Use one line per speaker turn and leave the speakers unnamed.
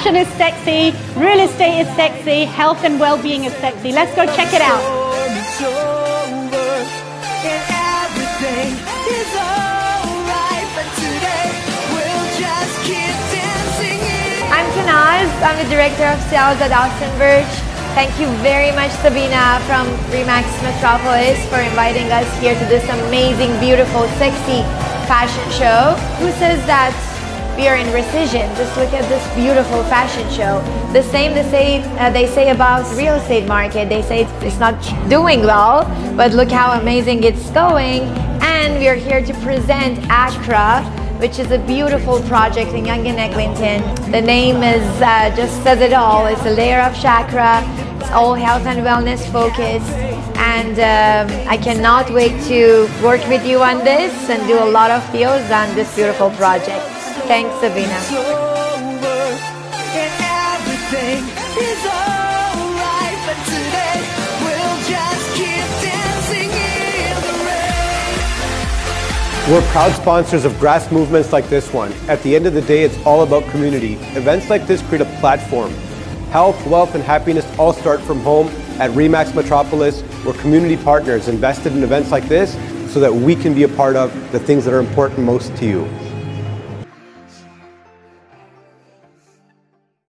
Fashion is sexy, real estate is sexy, health and well-being is sexy. Let's go check it out.
I'm Tanaz. I'm the Director of Sales at Austin Birch. Thank you very much, Sabina from Remax Metropolis, for inviting us here to this amazing, beautiful, sexy fashion show. Who says that we are in recession? Just look at this beautiful fashion show. The same they say about the real estate market. They say it's not doing well, but look how amazing it's going. And we are here to present Accra, which is a beautiful project in Yonge and Eglinton. The name is just says it all. It's a layer of chakra. It's all health and wellness focused. And I cannot wait to work with you on this and do a lot of deals on this beautiful project. Thanks, Sabina.
We're proud sponsors of grass movements like this one. At the end of the day, it's all about community. Events like this create a platform. Health, wealth, and happiness all start from home. At Remax Metropolis, we're community partners invested in events like this so that we can be a part of the things that are important most to you.